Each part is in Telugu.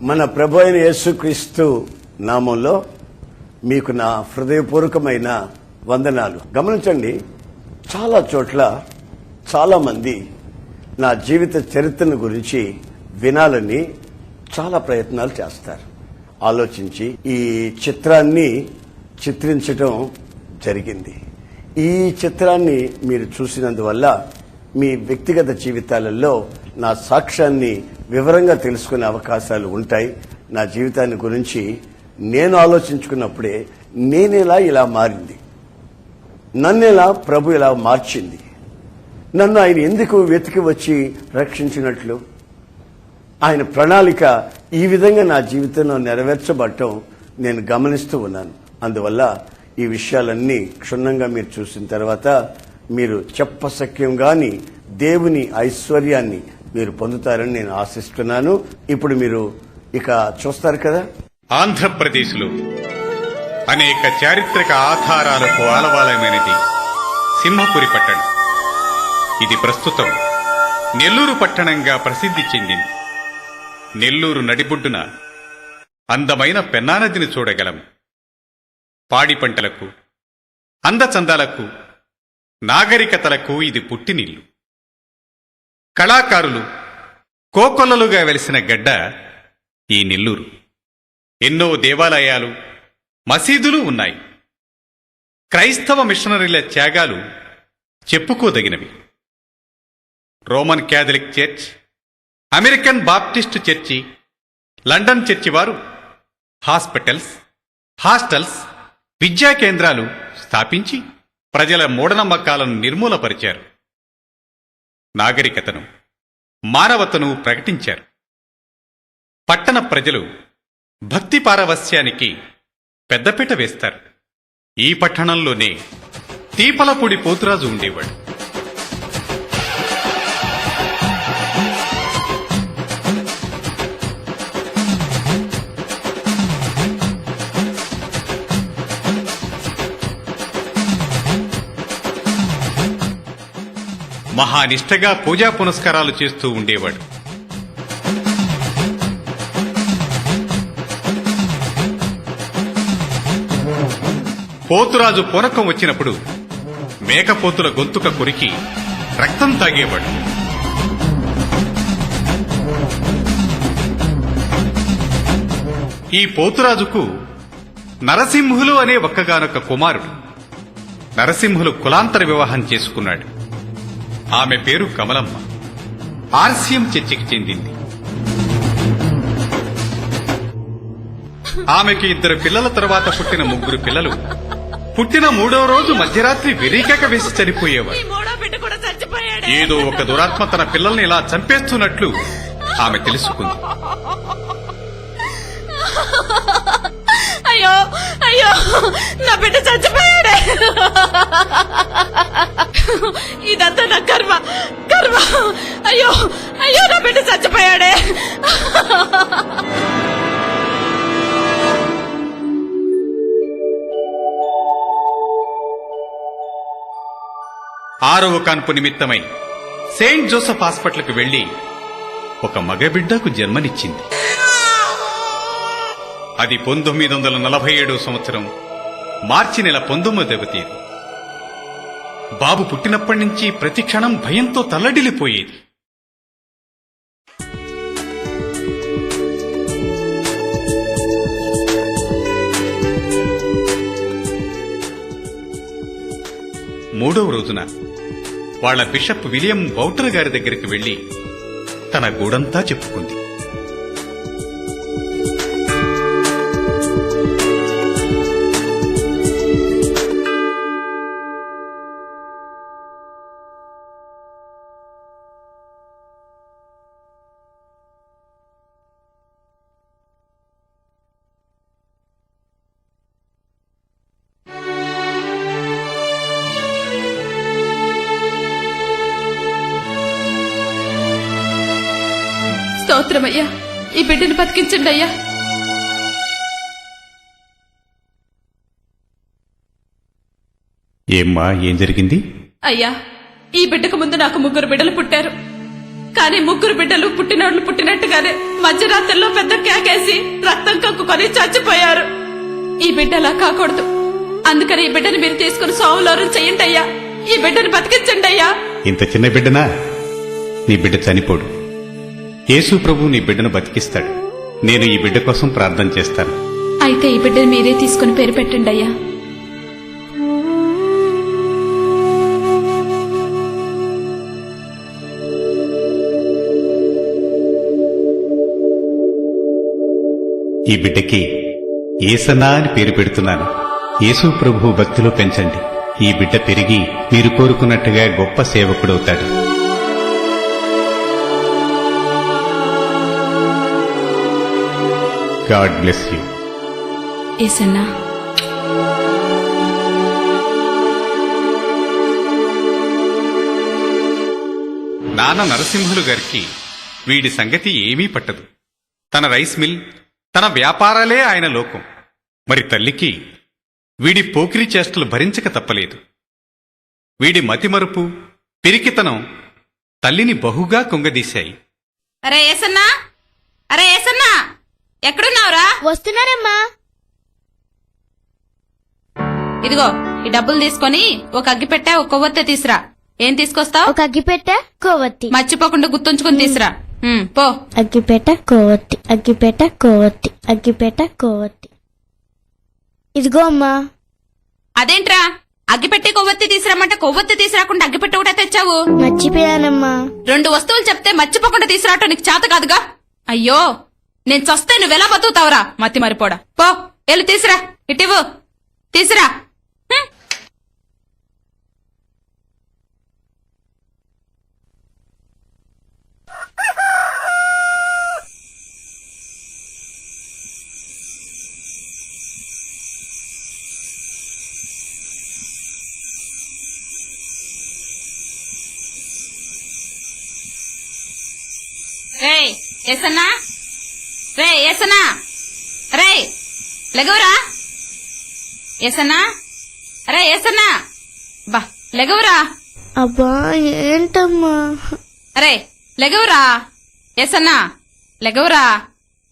మన ప్రభు అయిన యేసుక్రీస్తు నామంలో మీకు నా హృదయపూర్వకమైన వందనాలు. గమనించండి, చాలా చోట్ల చాలా మంది నా జీవిత చరిత్రను గురించి వినాలని చాలా ప్రయత్నాలు చేస్తారు. ఆలోచించి ఈ చిత్రాన్ని చిత్రించడం జరిగింది. ఈ చిత్రాన్ని మీరు చూసినందువల్ల మీ వ్యక్తిగత జీవితాలలో నా సాక్ష్యాన్ని వివరంగా తెలుసుకునే అవకాశాలు ఉంటాయి. నా జీవితాన్ని గురించి నేను ఆలోచించుకున్నప్పుడే నేనెలా ఇలా మారింది, నన్నెలా ప్రభు ఇలా మార్చింది, నన్ను ఆయన ఎందుకు వెతికి వచ్చి రక్షించినట్లు, ఆయన ప్రణాళిక ఈ విధంగా నా జీవితంలో నెరవేర్చబడటం నేను గమనిస్తూ ఉన్నాను. అందువల్ల ఈ విషయాలన్నీ క్షుణ్ణంగా మీరు చూసిన తర్వాత మీరు చెప్పసఖ్యం గాని దేవుని ఐశ్వర్యాన్ని మీరు పొందుతారని నేను ఆశిస్తున్నాను. ఇప్పుడు మీరు ఇక చూస్తారు కదా. ఆంధ్రప్రదేశ్లో అనేక చారిత్రక ఆధారాలకు ఆలవాలమైనది సింహపురి పట్టణం. ఇది ప్రస్తుతం నెల్లూరు పట్టణంగా ప్రసిద్ధి చెందింది. నెల్లూరు నడిబొడ్డున అందమైన పెన్నా నదిని చూడగలం. పాడి పంటలకు, అందచందాలకు, నాగరికతలకు ఇది పుట్టినిల్లు. కళాకారులు కోకొల్లలుగా వెలిసిన గడ్డ ఈ నెల్లూరు. ఎన్నో దేవాలయాలు, మసీదులు ఉన్నాయి. క్రైస్తవ మిషనరీల త్యాగాలు చెప్పుకోదగినవి. Roman Catholic church, American Baptist church, London church వారు హాస్పిటల్స్, హాస్టల్స్, విద్యా కేంద్రాలు స్థాపించి ప్రజల మూఢనమ్మకాలను నిర్మూలపరిచారు. నాగరికతను, మానవతను ప్రకటించారు. పట్టణ ప్రజలు భక్తి పారవస్యానికి పెద్దపీట వేస్తారు. ఈ పట్టణంలోనే తీపలపూడి పోతురాజు ఉండేవాడు. మహానిష్టగా పూజా పునస్కారాలు చేస్తూ ఉండేవాడు. పోతురాజు పూనకం వచ్చినప్పుడు మేకపోతుల గొంతుక కొరికి రక్తం తాగేవాడు. ఈ పోతురాజుకు నరసింహులు అనే ఒక్కగానొక్క కుమారుడు. నరసింహులు కులాంతర వివాహం చేసుకున్నాడు. ఆమె పేరు కమలమ్మ. ఆర్సిఎం చర్చికి చెందింది. ఆమెకి 2 పిల్లల తర్వాత పుట్టిన 3 పిల్లలు పుట్టిన 3వ రోజు మధ్యరాత్రి వెరీకేక వేసి చనిపోయేవారు. ఏదో ఒక దురాత్మ తన పిల్లల్ని ఇలా చంపేస్తున్నట్లు ఆమె తెలుసుకుంది. అయ్యో అయ్యో, నా బిడ్డ చచ్చిపోయాడే. ఇదంతా నా కర్మ కర్మ. అయ్యో అయ్యో, నా బిడ్డ చచ్చిపోయాడే. ఆరవ కాన్పు నిమిత్తమై సెయింట్ జోసెఫ్ హాస్పిటల్కు వెళ్లి ఒక మగబిడ్డకు జన్మనిచ్చింది. అది 1947 సంవత్సరం మార్చి నెల 19వ తేదీ. బాబు పుట్టినప్పటి నుంచి ప్రతి క్షణం భయంతో తల్లడిల్లిపోయేది. మూడవ రోజున వాళ్ల బిషప్ విలియం బౌటర్ గారి దగ్గరికి వెళ్లి తన గూడంతా చెప్పుకుంది. స్తోత్రమయ్యా, ఈ బిడ్డను బతికించండి అయ్యా. ఏమ్మా, ఏం జరిగింది? అయ్యా, ఈ బిడ్డకు ముందు నాకు 3 బిడ్డలు పుట్టారు. కానీ ముగ్గురు బిడ్డలు పుట్టినోళ్ళు పుట్టినట్టుగానే మధ్యరాత్రిలో పెద్ద కేకేసి రక్తం కక్కుకొని చచ్చిపోయారు. ఈ బిడ్డలా కాకూడదు. అందుకని ఈ బిడ్డని మీరు తీసుకుని సావులోరు చెయ్యండి అయ్యా. ఈ బిడ్డను బతికించండి అయ్యా. ఇంత చిన్న బిడ్డనా? నీ బిడ్డ చనిపోడు. యేసు ప్రభు నీ బిడ్డను బతికిస్తాడు. నేను ఈ బిడ్డ కోసం ప్రార్థన చేస్తాను. అయితే ఈ బిడ్డను మీరే తీసుకుని పేరు పెట్టండి అయ్యా. ఈ బిడ్డకి ఏసన్నా అని పేరు పెడుతున్నాను. యేసు ప్రభు భక్తిలో పెంచండి. ఈ బిడ్డ పెరిగి మీరు కోరుకున్నట్టుగా గొప్ప సేవకుడవుతాడు. God bless you. యేసన్నా. నాన్న నరసింహులు గారికి వీడి సంగతి ఏమీ పట్టదు. తన రైస్ మిల్, తన వ్యాపారాలే ఆయన లోకం. మరి తల్లికి వీడి పోకిరి చేష్టలు భరించక తప్పలేదు. వీడి మతిమరుపు, పిరికితనం తల్లిని బహుగా కుంగదీశాయి. అరే యేసన్నా, అరే యేసన్నా, ఎక్కడున్నావురా? వస్తున్నారమ్మా. ఇదిగో ఈ డబ్బులు తీసుకొని ఒక అగ్గిపెట్టె, ఒక కొవ్వొత్తి తీసురా. ఏం తీసుకొస్తావు? ఒక అగ్గిపెట్టె కొవ్వొత్తి. మర్చిపోకుండా గుర్తుంచుకుని తీసురా. పో. అగ్గిపెట్టె కొవ్వొత్తి, అగ్గిపెట్టె కొవ్వొత్తి, అగ్గిపెట్టె కొవ్వొత్తి. ఇదిగో అమ్మా. అదేంట్రా అగ్గిపెట్టి కొవ్వొత్తి తీసుకురామంటే కొవ్వొత్తి తీసుకురాకుండా అగ్గిపెట్టి ఒకటే తెచ్చావు? మర్చిపోయానమ్మా. 2 వస్తువులు చెప్తే మర్చిపోకుండా తీసుకురావటం నీకు చేత కాదుగా. అయ్యో, నేను చస్తే నువ్వెలా బతుకుతావురా మతి మరిపోడా. పో, వెళ్ళి తీసురా. ఇటివ్వు, తీసురా. రేయ్ ఏసన్నా, రే ఏసన్నా, రే లెగవురా. ఏసన్నా, రే ఏసన్నా, బా లెగవురా. అబ్బా ఏంటమ్మా? అరే లెగవురా. ఏసన్నా లెగవురా.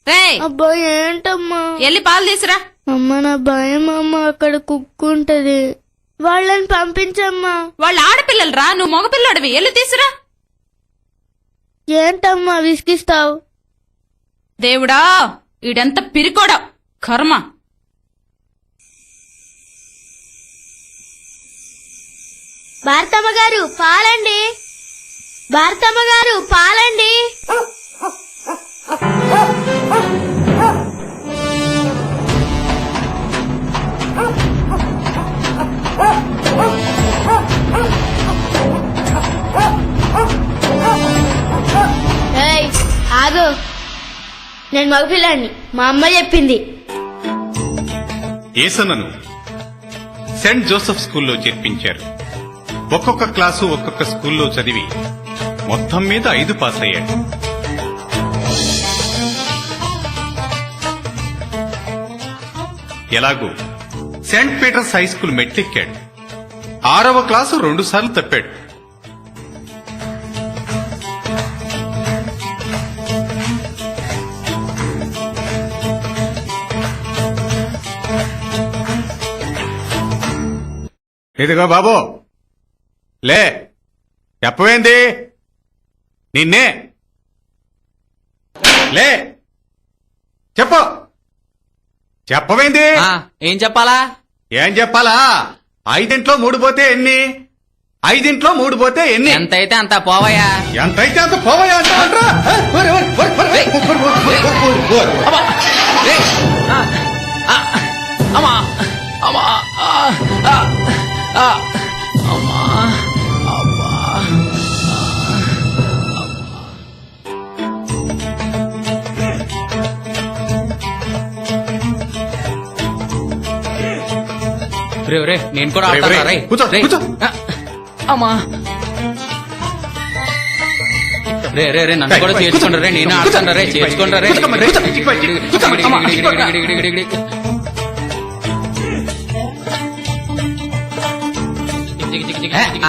రే అబ్బా ఏంటమ్మా? ఎల్లి పాలు తీసురా. అమ్మ నా భయం అమ్మ, అక్కడ కుక్కుంటది. వాళ్ళని పంపించమ్మా. వాళ్ళు ఆడపిల్లలు రా, నువ్వు మగపిల్లడివి. ఎల్లి తీసురా. ఏంటమ్మా విసిగిస్తావు? దేవుడా, ఈడెంత పిరికోడా కర్మ. భారతమ్మ గారు పాలండి, భారతమ్మ గారు పాలండి. ఏయ్, ఆగు. నేను మగపిల్లాన్ని, మా అమ్మ చెప్పింది. ఏసన్నను సెయింట్ జోసెఫ్ స్కూల్లో చేర్పించారు. ఒక్కొక్క క్లాసు ఒక్కొక్క స్కూల్లో చదివి మొత్తం మీద 5 పాస్ అయ్యాడు. ఎలాగూ సెయింట్ పీటర్స్ హై స్కూల్ మెట్లెక్కాడు. 6వ క్లాసు 2 సార్లు తప్పాడు. ఇదిగో బాబు, లే, చెప్పవేంది? నిన్నే లే, చెప్పు. చెప్పవేంది? ఏం చెప్పాలా? ఏం చెప్పాలా? 5 3 పోతే ఎన్ని? 5 3 పోతే ఎన్ని? ఎంతైతే అంత పోవయ్యా. ఎంతైతే అంత పోవయ్యా అంటావంట్రా? అమ్మా అమ్మా అమ్మా అబ్బా. రే నేను కూడా ఆడతాను రే. కూర్చో, రే. కూర్చో. అమ్మా రే రే రే నన్ను కూడా చేర్చుకోండి రే. నేను ఆడతాను రే. చేర్చుకోండి రే.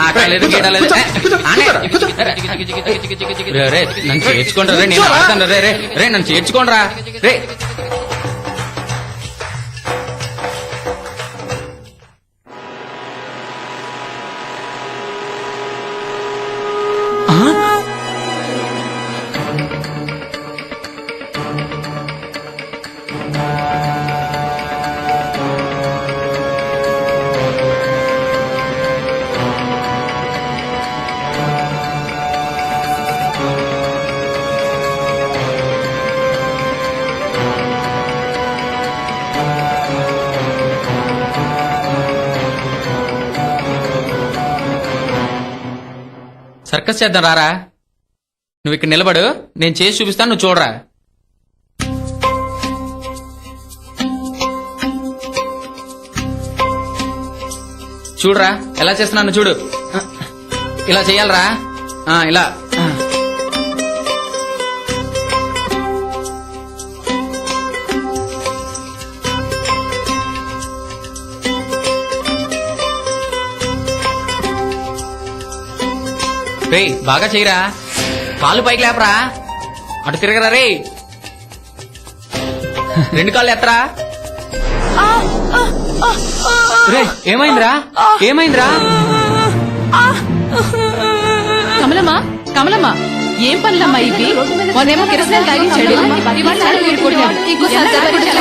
ఆటలేదు గీటలేదు రే నన్ను చేర్చుకోండి రే నేను ఆడతాను రే రే రే నన్ను చేర్చుకోండి రే సర్కస్ చేద్దాం రారా నువ్వు ఇక్కడ నిలబడు నేను చేసి చూపిస్తాను నువ్వు చూడరా చూడరా ఎలా చేస్తున్నాను చూడు ఇలా చెయ్యాలరా ఇలా రే బాగా చెయ్యరా కాళ్ళు పైకి లేపరా అటు తిరగరా రే రెండు కాళ్ళు ఎత్తరా రే ఏమైందిరా ఏమైందిరా కమలమ్మా కమలమ్మా ఏం పనులమ్మా ఇవి మొన్నేమో కిరసనాలు తాగించాడు ఇవాళ చాలు ఊరుకోడినాడు. ఇంకోసారి జరగకుండా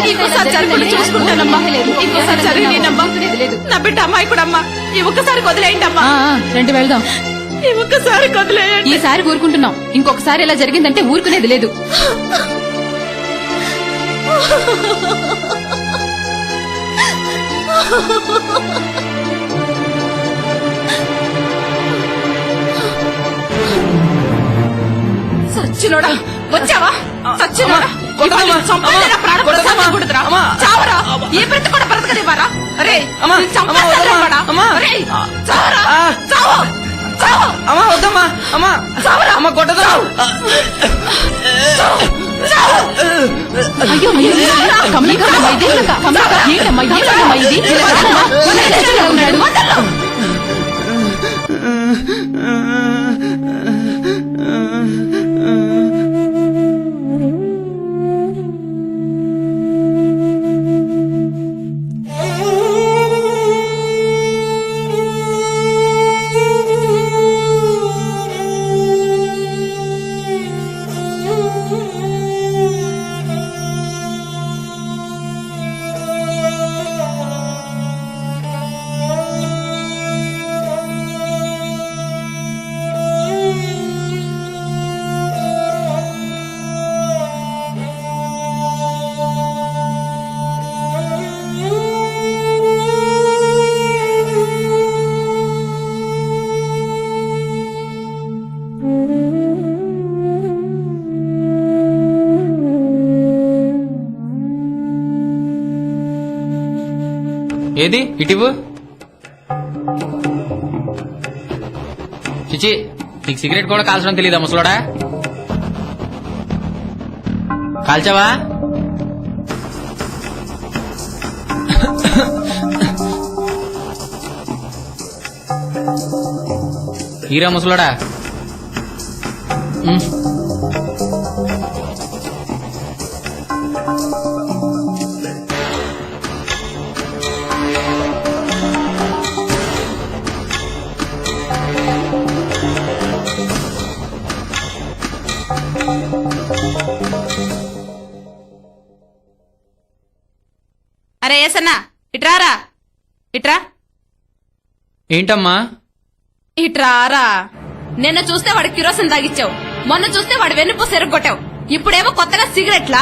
ఇంకోసారి జరగకుండా చూసుకుంటానమ్మా ఇంకోసారి జరగలేనమ్మా నా బిడ్డ అమ్మాయి కూడా అమ్మా ఈ ఒక్కసారి వదిలేయండి అమ్మా రండి వెళ్దాం ఈ ఒక్కసారి వదిలేయండి ఈసారి ఊరుకుంటున్నాం ఇంకొకసారి ఇలా జరిగిందంటే ఊరుకునేది లేదు సచ్చినోడా వచ్చావా సచ్చినోడా చావరా ఏ బ్రతి కూడా బ్రతకనివ్వరా అరే వద్దమ్మా అమ్మా అమ్మ కొట్టదా అయ్యో కమలమ్మ ఏంటమ్మా ఇది ఉన్నాడు ఏది ఇటివు చిచి నీకు సిగరెట్ కూడా కాల్చడం తెలియదా ముసలోడా కాల్చావా హీరా ముసలోడా అరే ఏసన్నా ఇట్రారా ఇట్రా ఏంటమ్మా ఇట్రారా నిన్న చూస్తే వాడు కిరోసిన్ తాగిచ్చావు మొన్న చూస్తే వాడు వెన్నుపూస ఎరగొట్టావు ఇప్పుడేమో కొత్తగా సిగరెట్లా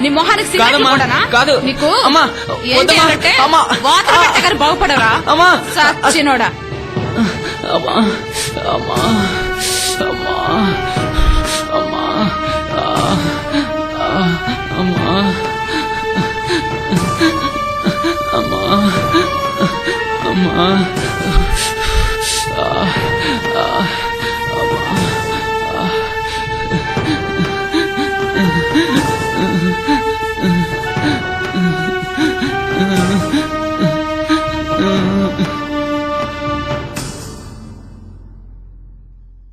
నీ మొహానికి సిగరెట్లు కూడానా? కాదు నీకు అమ్మా ఏం చేయాలంటే వాతలు పెట్టగానే బాగుపడరా సచ్చినోడా అమ్మా అమ్మా అమ్మా అమ్మా అమ్మా అమ్మా అమ్మా అమ్మా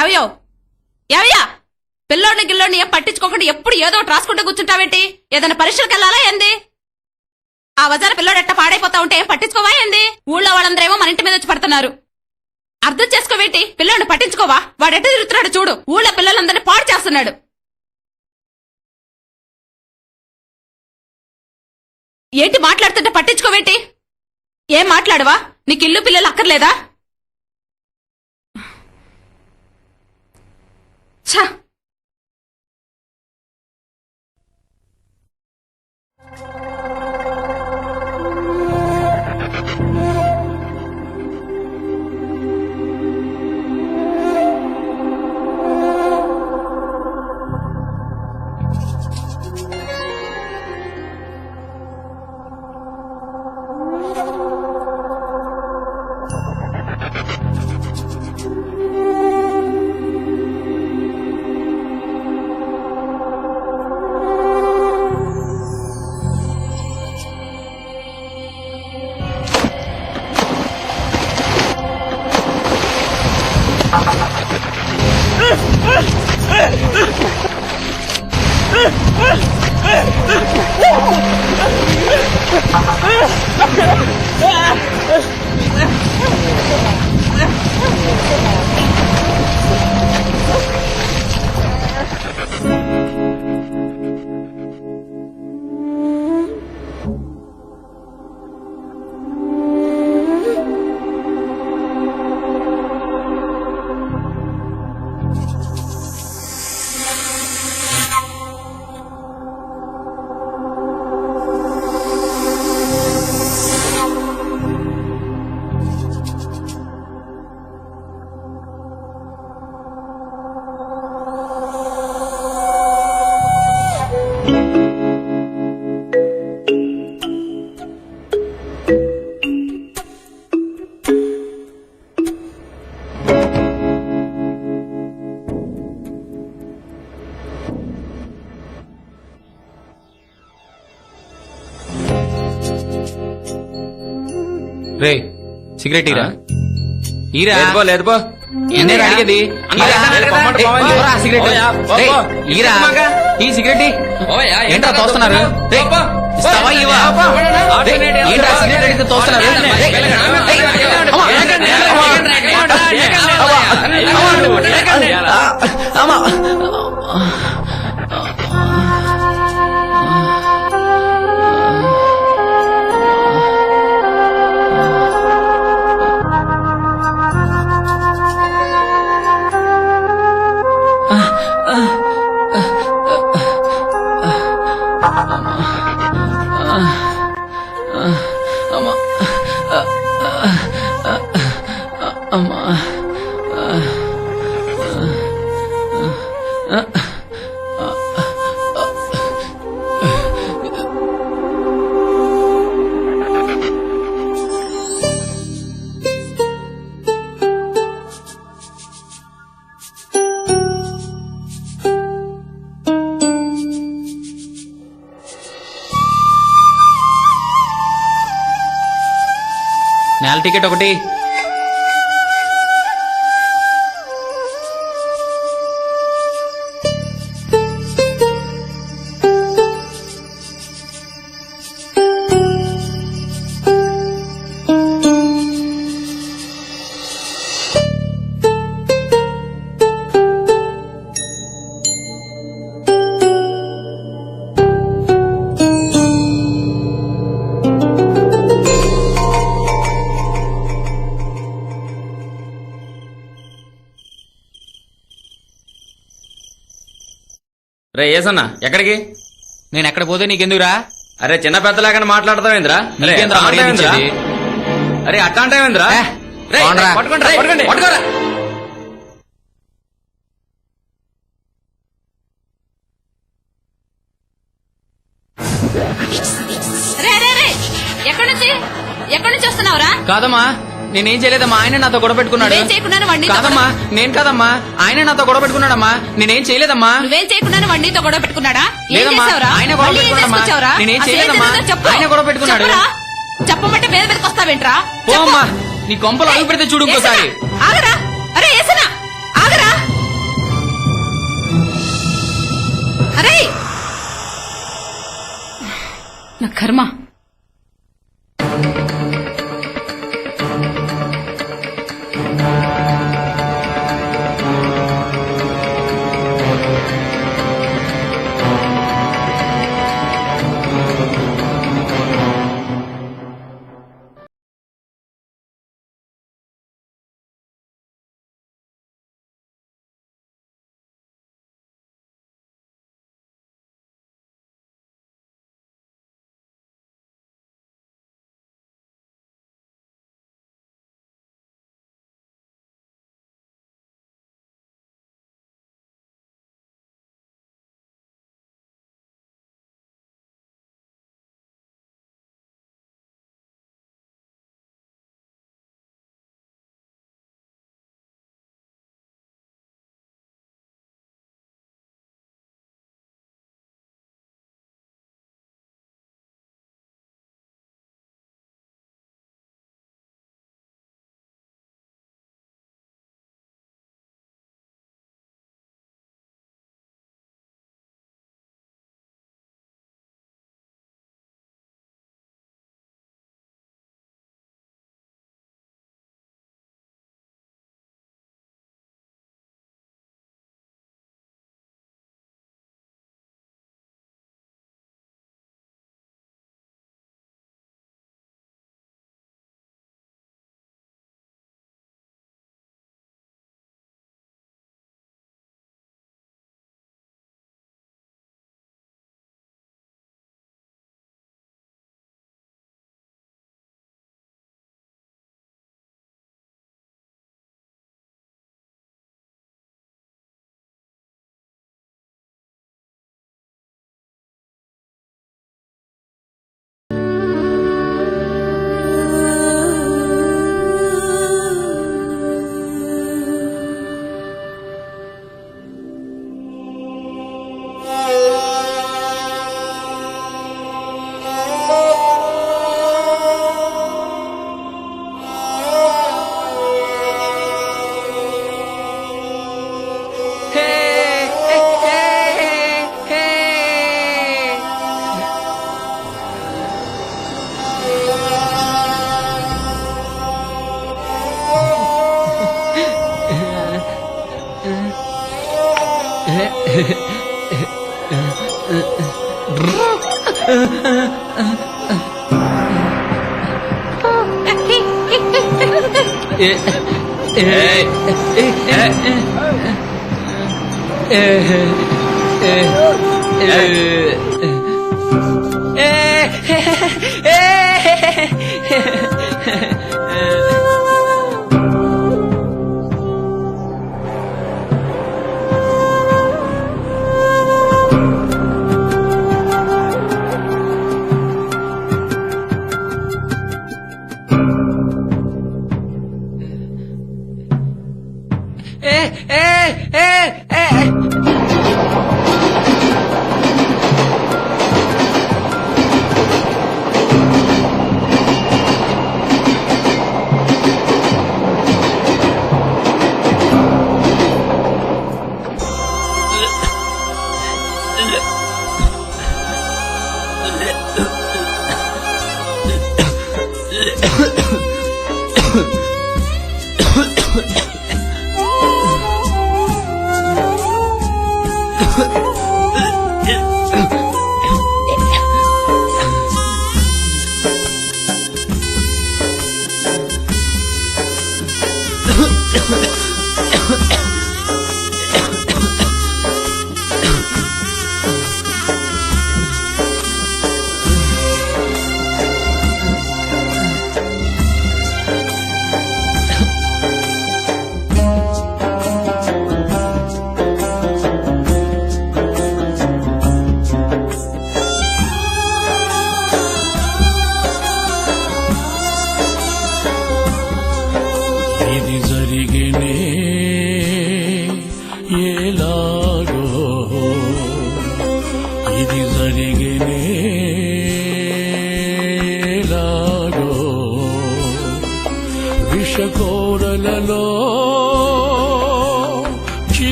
ఎవయో ఎవయా పిల్లోడిని గిల్లోడిని ఏం పట్టించుకోకుండా ఎప్పుడు ఏదో ఒకటి రాసుకుంటూ కూర్చుంటావేంటి? ఏదైనా పరీక్షలకు వెళ్ళాలా ఏంది? ఆ వజాన పిల్లోడు ఎట్ట పాడైపోతా ఉంటే ఏం పట్టించుకోవా ఏంది? ఊళ్ళో వాళ్ళందరేమో మన ఇంటి మీద వచ్చి పడుతున్నారు. అర్థం చేసుకోవేంటి? పిల్లోడిని పట్టించుకోవా? వాడు ఎట్ట తిరుగుతున్నాడు చూడు. ఊళ్ళో పిల్లలందరినీ పాడు చేస్తున్నాడు. ఏంటి మాట్లాడుతుంటే పట్టించుకోవేంటి? ఏం మాట్లాడవా? నీకు ఇల్లు పిల్లలు అక్కర్లేదా? ఛ! రే సిగరెట్ ఈరా ఈరా లేదు బో ఎన్నే అడిగేది సిగరెట్ ఈరా ఈ సిగరెట్ ఏంట్రా తోస్తున్నారు? ఏంట్రా సిగరెట్ అడిగితే తోస్తున్నారు? నేల టికెట్ ఒకటి. రే ఏసన్నా ఎక్కడికి? నేను ఎక్కడ పోతే నీకెందుకురా? అరే చిన్న పెద్దలాగా మాట్లాడతావేంద్రా? నీకేంద్రా మర్యాద ఇచ్చేది? అరే అట్లా అంటావేంద్రా? పోండ్రా. పట్టుకోరా. ఎక్కడి నుంచి వస్తున్నావురా? కాదమ్మా నేనేం చేయలేదమ్మా, ఆయన నాతో గొడవ పెట్టుకున్నాడు. నువ్వేం చేయకుండానే వాడిని కాదమ్మా నేను కాదమ్మా, ఆయన నాతో గొడవ పెట్టుకున్నాడమ్మా. నేనేం చేయలేదమ్మా. నువ్వేం చేయకుండానే వాడితో గొడవ పెట్టుకున్నాడా? ఏం లేదమ్మా, చేసావురా? ఆయన గొడవ మళ్ళీ ఏం పెట్టుకున్నాడమ్మా. తీసుకొచ్చావురా? నేనేం అసలు ఏం చేయలేదమ్మా. జరిగిందో చెప్పు. ఆయన గొడవ పెట్టుకున్నాడు. చెప్పురా. చెప్పమంటే మీద మీదకి వస్తావేంట్రా? ఓ అమ్మా నీ కొంపలు అడుగు పెడితే చూడు ఇంకోసారి. ఆగరా. అరే ఏసనా ఆగరా. ఒరేయ్ నా కర్మ.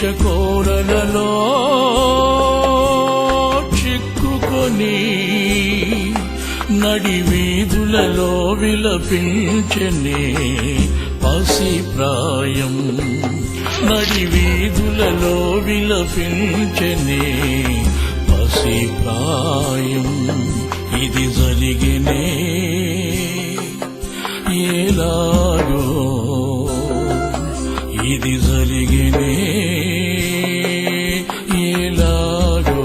విషకోరలలో చిక్కుకొని నడి వీధులలో విలపించనే పసి ప్రాయం, నడి వీధులలో విలపించనే పసి ప్రాయం. ఇది జరిగినే ఎలాగో, ఇది జరిగినే ఎలాగో.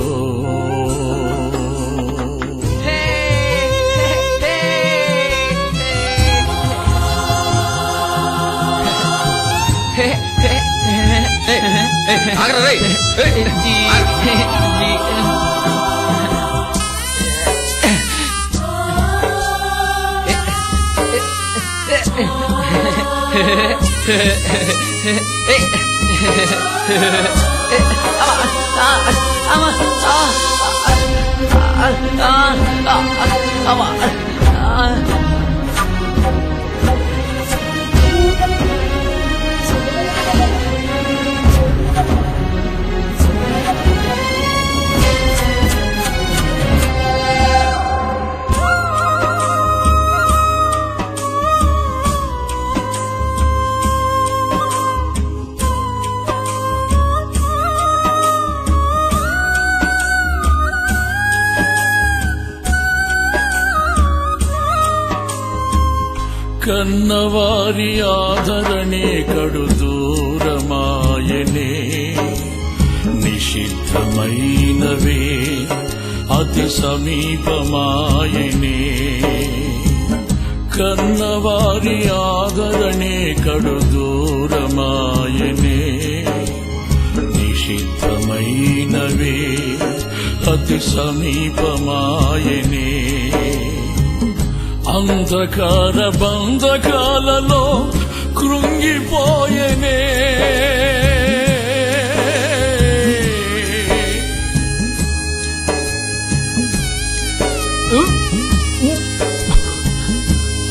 ఆగరా రేయ్. కన్నవారి ఆదరణే కడు దూరమాయనే, నిషిద్ధమైనవే అతి సమీపమాయనే. కన్నవారి ఆదరణే కడు దూరమాయనే, నిషిద్ధమైనవే అతి సమీపమాయనే. అంధకార బంధకాలలో కృంగిపోయనే,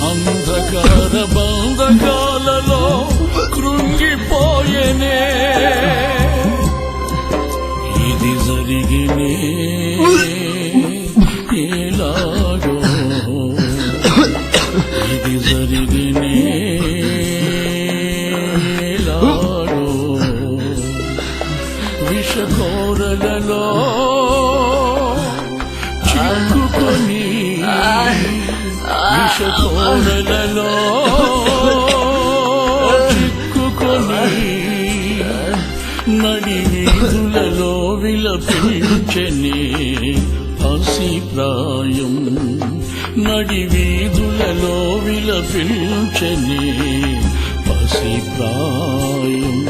అంధకార బంధకాలలో కృంగిపోయనే. ఇది జరిగినే ఎలాగో, ఇది జరిగినే ఎలాగో. విషకోరలలో చిక్కుకొని, విషకోరలలో చిక్కుకొని నడి వీధులలో విలపించనే పసి ప్రాయం, నడి వీధులలో విలపించనే పసి ప్రాయం.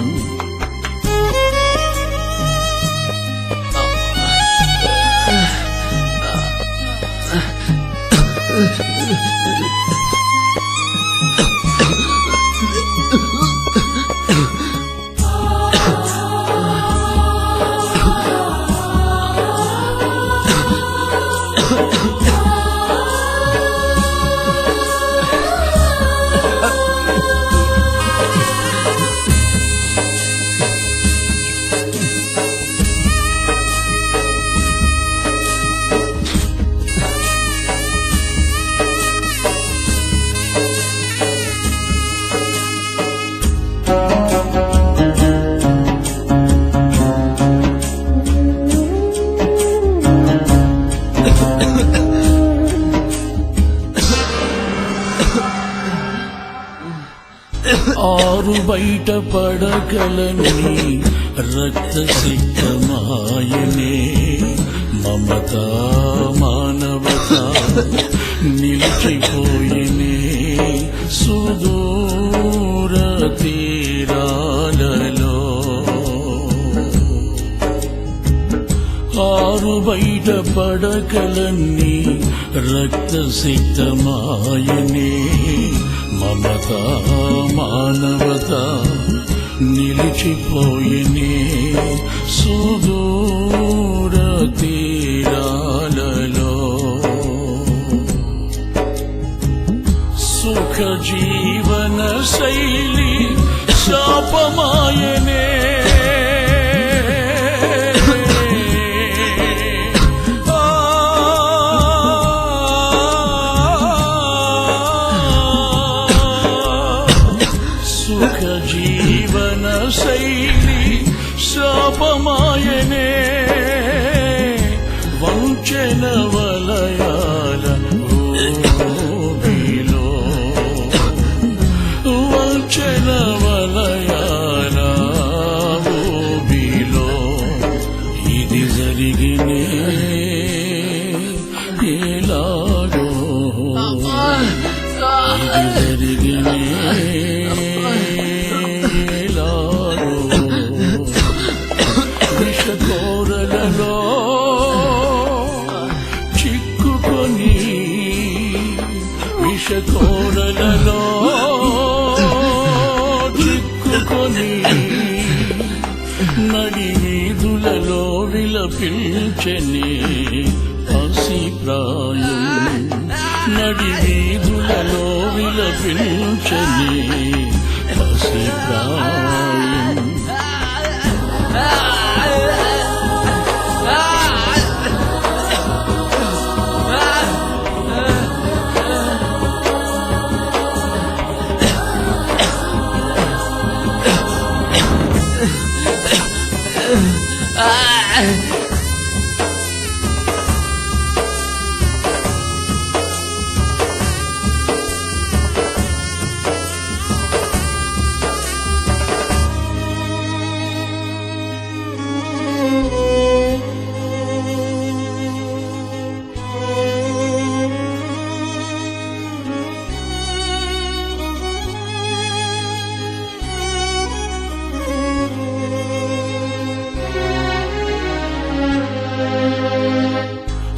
ఆరు బయట పడగలని రక్త సిద్ధమాయనే, మమత మానవత నిలిచిపోయనే సుదూర తీరాలలో. ఆరు బయట పడకలన్నీ రక్త సిద్ధమాయనే, మమత మానవత నిలిచిపోయనే సుదూర తీరాలలో. సుఖ జీవన శైలి శాపమాయనే, జీవన శైలి శాపమాయనే వంచన వలయాల ఊబిలో వంచన వలయాల ఊబిలో ఇది జరిగినే ఎలాగో ఇది జరిగినే ఎలాగో విషకోరలలో చిక్కుకొని విషకోరలలో చిక్కుకొని నడి వీధులలో విలపించని పసి ప్రాయం నడి వీధులలో విలపించని పసి ప్రాయం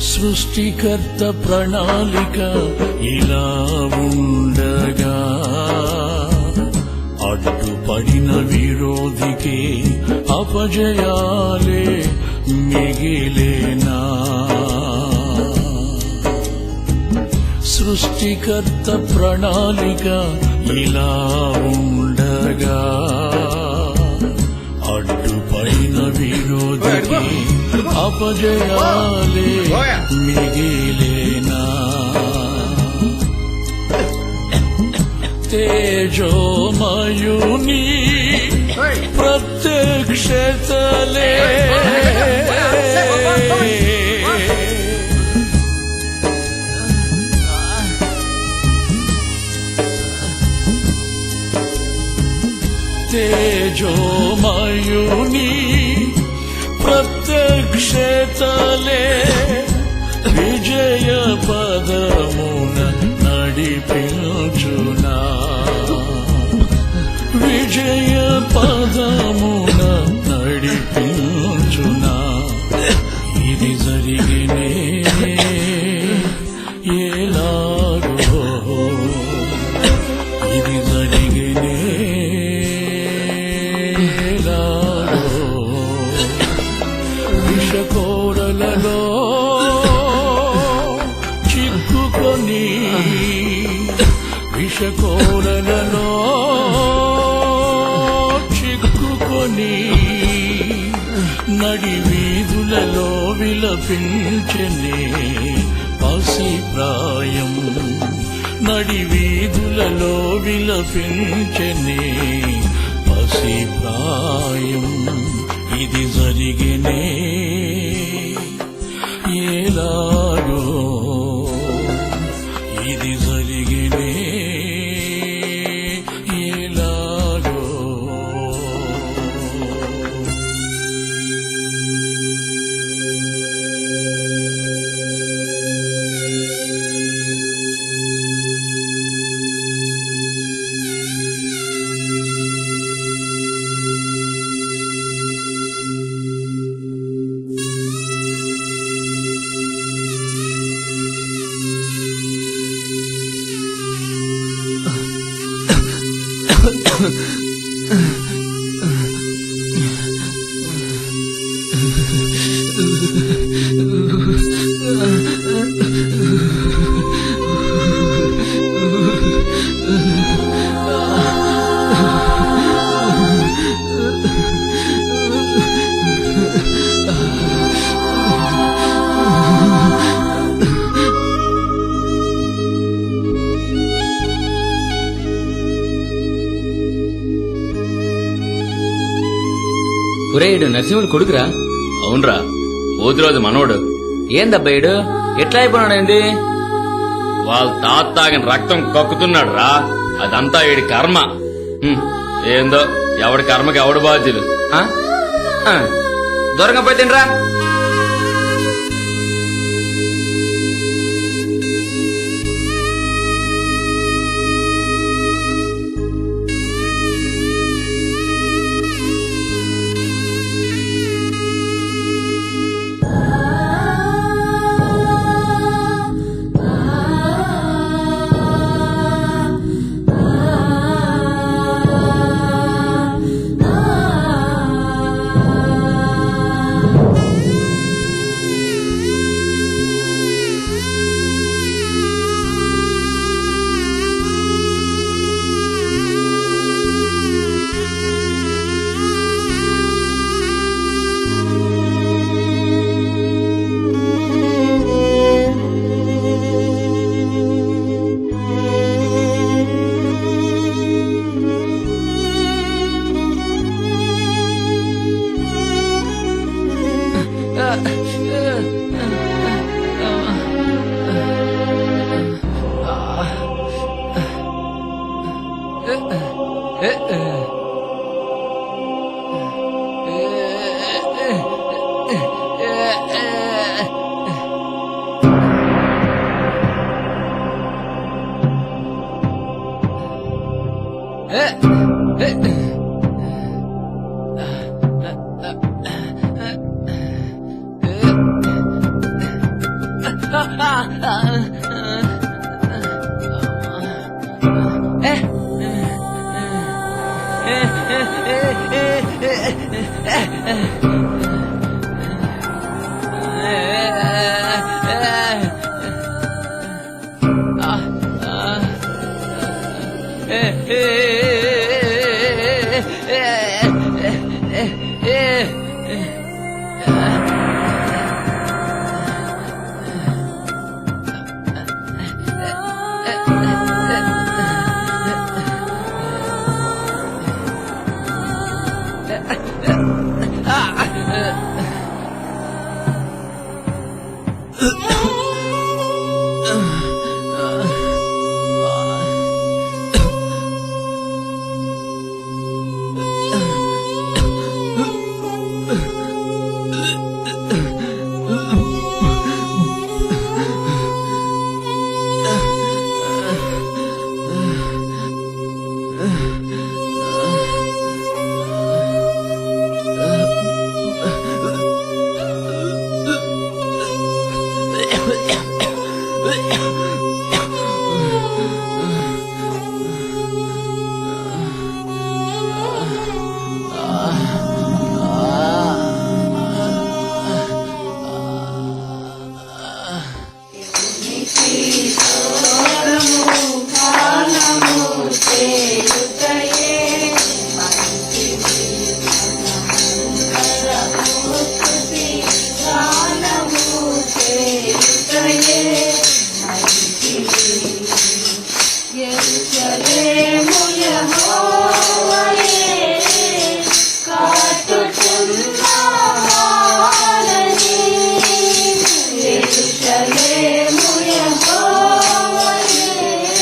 సృష్టికర్త ప్రణాళిక ఇలా ఉండగా అడ్డుపడిన విరోధికి అపజయాలే మిగిలేనా సృష్టికర్త ప్రణాళిక ఇలా ఉండగా అడ్డుపడిన విరోధికి అపజయాలే మిగిలేనా తేజోమయుని ప్రత్యక్షతలే తేజోమయుని ప్రత్యక్షతలే విజయ పదమున నడిపించునా విజయ పదమున నడిపించునా ఇది జరిగినే ఎలాగో ఇది జరిగినే విషకోరలలో చిక్కుకొని విషకోరలలో చిక్కుకొని నడి వీధులలో విలపించనే పసి ప్రాయం నడి వీధులలో విలపించనే పసి ప్రాయం ఇది జరిగినే ఎలాగో ఇది జరిగినే ఎలాగో ఒరేయుడు నరసింహుడు కొడుకురా. అవునరా, పోతురాజు మనోడు. ఏందబ్బాయిడు ఎట్లా అయిపోయినాడేంది? వాళ్ళ తాత తాగిన రక్తం కక్కుతున్నాడు రా. అదంతా వీడి కర్మ. ఏందో ఎవడి కర్మకి ఎవడు బాధ్యులు. దొరకపోతేనరా.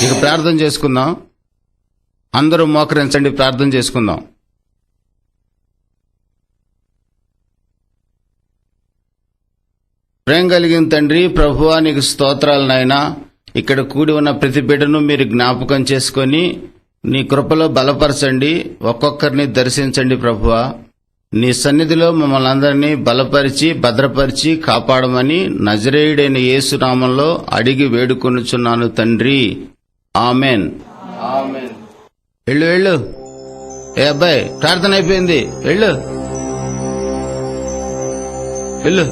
ఇక ప్రార్థన చేసుకుందాం. అందరూ మోకరించండి, ప్రార్థన చేసుకుందాం. ప్రేమ కలిగిన తండ్రి, ప్రభువా నీకు స్తోత్రాలు నాయనా. ఇక్కడ కూడి ఉన్న ప్రతి బిడ్డను మీరు జ్ఞాపకం చేసుకొని నీ కృపలో బలపరచండి, ఒక్కొక్కరిని దర్శించండి ప్రభువా. నీ సన్నిధిలో మమ్మల్ని అందరినీ బలపరిచి భద్రపరిచి కాపాడమని నజరేయుడైన యేసు నామంలో అడిగి వేడుకొనుచున్నాను తండ్రి, ఆమెన్. వెళ్ళు వెళ్ళు. ఏ అబ్బాయి, ప్రార్థన అయిపోయింది, వెళ్ళు వెళ్ళు.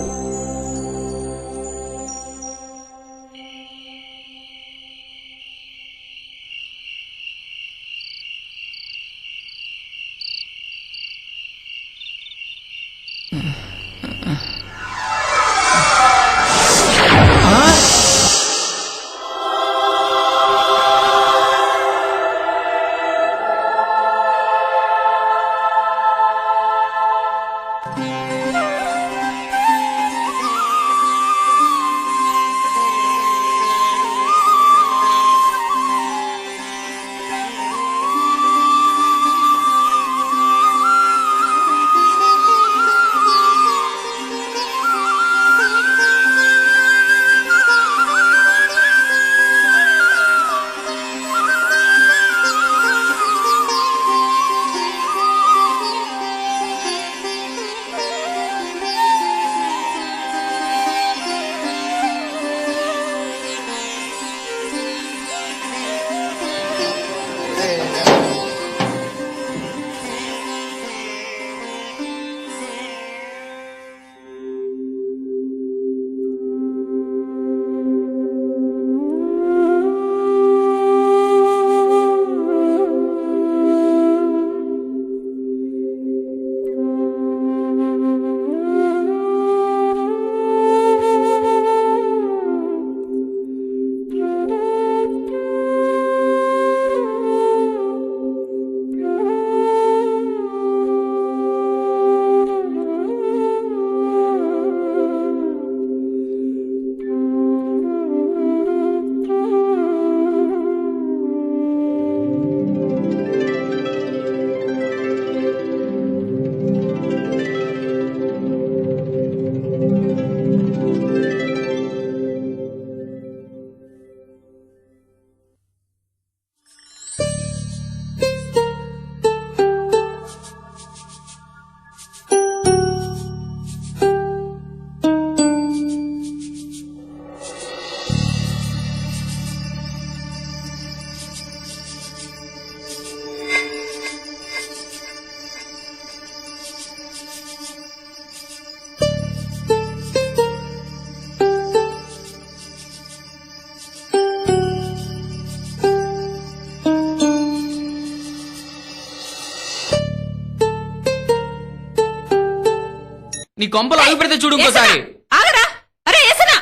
నీ కొంపలు అడుగు పెడితే చూడు ఇంకోసారి. ఆగరా, అరే ఏసనా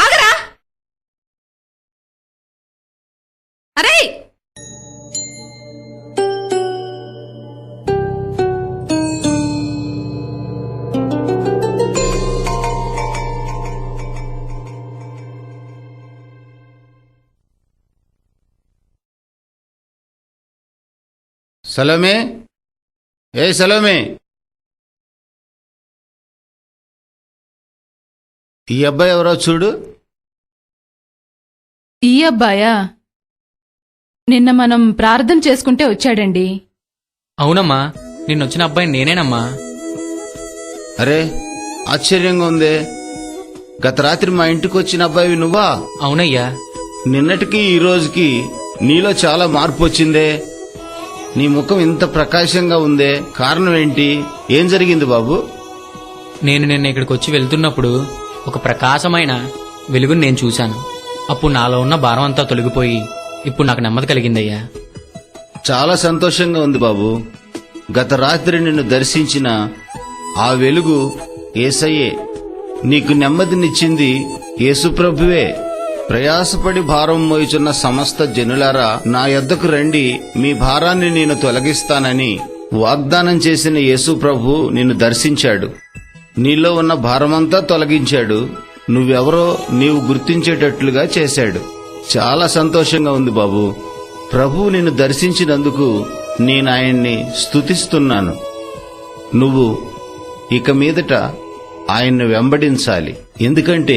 ఆగరా, అరే సలోమే, ఏ సలోమే, ఈ అబ్బాయి ఎవరో చూడు. ఈ అబ్బాయా? నిన్న మనం ప్రార్థన చేసుకుంటే వచ్చాడండి. అవునమ్మా, నిన్నొచ్చిన అబ్బాయి నేనేనమ్మా. అరే ఆశ్చర్యంగా ఉందే, గత రాత్రి మా ఇంటికి వచ్చిన అబ్బాయి నువ్వా? అవునయ్యా. నిన్నటికి ఈ రోజుకి నీలో చాలా మార్పు వచ్చిందే. నీ ముఖం ఇంత ప్రకాశంగా ఉందే, కారణం ఏంటి? ఏం జరిగింది బాబు? నేను నిన్న ఇక్కడికి వచ్చి వెళ్తున్నప్పుడు ఒక ప్రకాశమైన వెలుగుని నేను చూశాను. అప్పుడు నాలో ఉన్న భారం అంతా తొలగిపోయి ఇప్పుడు నాకు నెమ్మది కలిగిందయ్యా. చాలా సంతోషంగా ఉంది బాబు. గత రాత్రి నిన్ను దర్శించిన ఆ వెలుగు యేసయ్యే. నీకు నెమ్మదినిచ్చింది యేసుప్రభువే. ప్రయాసపడి భారం మోయుచున్న సమస్త జనులారా, నా యొద్దకు రండి, మీ భారాన్ని నేను తొలగిస్తానని వాగ్దానం చేసిన యేసుప్రభు నిన్ను దర్శించాడు. నీలో ఉన్న భారమంతా తొలగించాడు. నువ్వెవరో నీవు గుర్తించేటట్లుగా చేశాడు. చాలా సంతోషంగా ఉంది బాబు. ప్రభువు నిన్ను దర్శించినందుకు నేను ఆయన్ని స్తుతిస్తున్నాను. నువ్వు ఇక మీదట ఆయన్ను వెంబడించాలి. ఎందుకంటే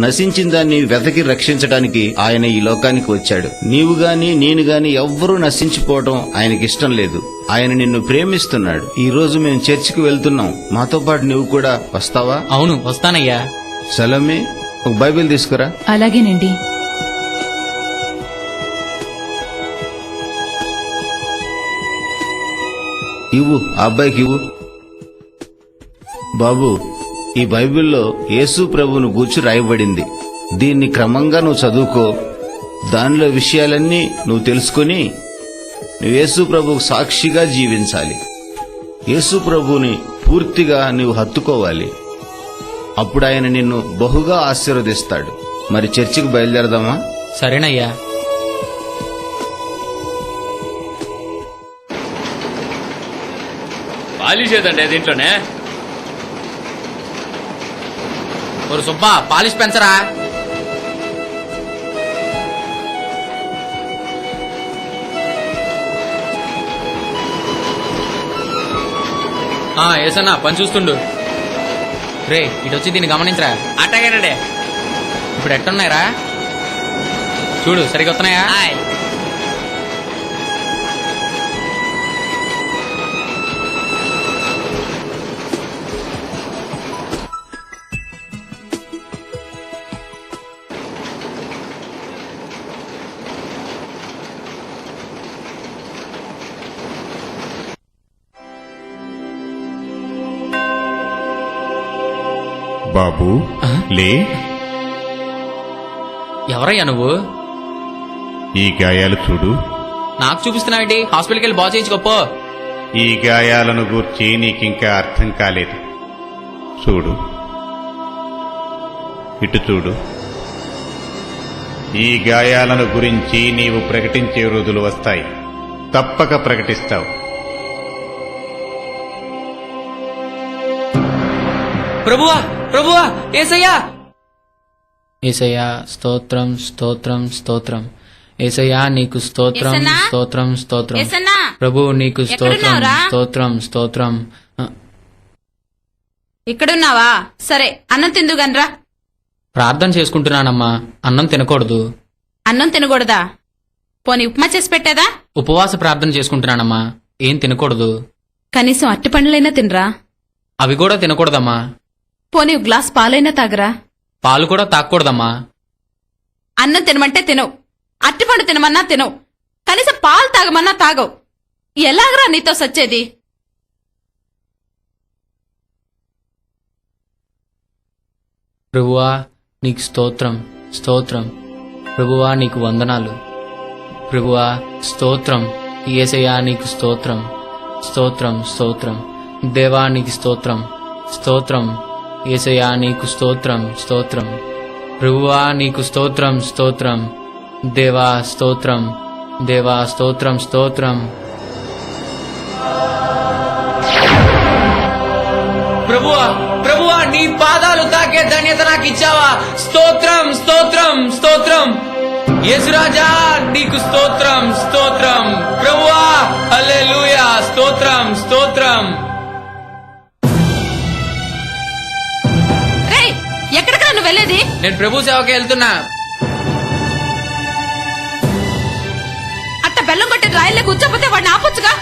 నశించిన దాన్ని వెతకి రక్షించడానికి ఆయన ఈ లోకానికి వచ్చాడు. నీవు గాని నేను గాని ఎవ్వరూ నశించిపోవడం ఆయనకిష్టం లేదు. ఆయన నిన్ను ప్రేమిస్తున్నాడు. ఈ రోజు మేము చర్చికి వెళ్తున్నాం. మాతో పాటు నువ్వు కూడా వస్తావా? అవును, వస్తానయ్యా. సలోమే, ఒక బైబిల్ తీసుకురా. అలాగేనండి. ఇవ్వు, ఆ అబ్బాయికి ఇవ్వు. బాబు, ఈ బైబిల్లో యేసు ప్రభువును గూర్చి రాయబడింది. దీన్ని క్రమంగా నువ్వు చదువుకో. దానిలో విషయాలన్నీ నువ్వు తెలుసుకుని నువ్వు యేసు ప్రభువుకు సాక్షిగా జీవించాలి. యేసు ప్రభువుని పూర్తిగా నువ్వు హత్తుకోవాలి. అప్పుడు ఆయన నిన్ను బహుగా ఆశీర్వదిస్తాడు. మరి చర్చికి బయలుదేరదామా? సరేనయ్యా. పాలిష్ ఏదండి దీంట్లోనే? ஒரு సుబ్బా, పాలిష్ పెంచరా. ఏసన్నా పని చూస్తుండు. రే, ఇటొచ్చి దీన్ని గమనించరా. అట్టగానండి. ఇప్పుడు ఎట్టున్నాయిరా చూడు, సరిగ్గా వస్తున్నాయా? బాబు లే, ఎవరయ్యా నువ్వు? ఈ గాయాలు చూడు. నాకు చూపిస్తున్నావేంటి? హాస్పిటల్కి వెళ్ళి బాగు చేయించుకోపో. ఈ గాయాలను గూర్చి నీకింకా అర్థం కాలేదు. చూడు, ఇటు చూడు. ఈ గాయాలను గురించి నీవు ప్రకటించే రోజులు వస్తాయి. తప్పక ప్రకటిస్తావు. ప్రభువా, ప్రభువా, ఏసయ్యా. ఏసయ్యా, స్తోత్రం, స్తోత్రం, స్తోత్రం. ఏసయ్యా, నీకు స్తోత్రం, ఏసన్నా? స్తోత్రం, స్తోత్రం. ఏసన్నా? ప్రభు, నీకు స్తోత్రం, ఎక్కడున్నావురా? స్తోత్రం, స్తోత్రం. ఇక్కడున్నావా? సరే, అన్నం తిందుగనరా. ప్రార్థన చేసుకుంటున్నానమ్మా. అన్నం తినకూడదు. అన్నం తినకూడదా? పోనీ ఉప్మా చేసి పెట్టేదా? ఉపవాస ప్రార్థన చేసుకుంటున్నానమ్మా. ఏం తినకూడదు. కనీసం అట్టి పండ్లైనా తినరా? అవి కూడా తినకూడదమ్మా. పోనీ ఒక గ్లాస్ పాలైనా తాగరా? పాలు కూడా తాగకూడదమ్మా. అన్నం తినమంటే తినవు, అట్టిపండు తినమన్నా తినవు, కనీసం పాలు తాగమన్నా తాగవు. ఎలాగరా నీతో సచ్చేది? ప్రభువా, నీకు స్తోత్రం, స్తోత్రం. ప్రభువా, నీకు వందనాలు. ప్రభువా, స్తోత్రం. యేసయ్యా, నీకు స్తోత్రం, స్తోత్రం, స్తోత్రం. దేవా, నీకు స్తోత్రం, స్తోత్రం. యేసయ్యా నీకు స్తోత్రం స్తోత్రం. ప్రభువా నీకు స్తోత్రం స్తోత్రం. దేవా స్తోత్రం దేవా స్తోత్రం స్తోత్రం. ప్రభువా ప్రభువా నీ పాదాలు తాకే ధన్యత నాకు ఇచ్చావా? స్తోత్రం స్తోత్రం స్తోత్రం. యేసురాజా నీకు స్తోత్రం స్తోత్రం. ప్రభువా హల్లెలూయా స్తోత్రం స్తోత్రం. రేయ్, ఎక్కడికా నువ్వు వెళ్ళేది? నేను ప్రభు సేవకి వెళ్తున్నా. అట్ట బెల్లం కొట్టి రాయిలే కూర్చోపోతే వాడిని ఆపొచ్చుగా.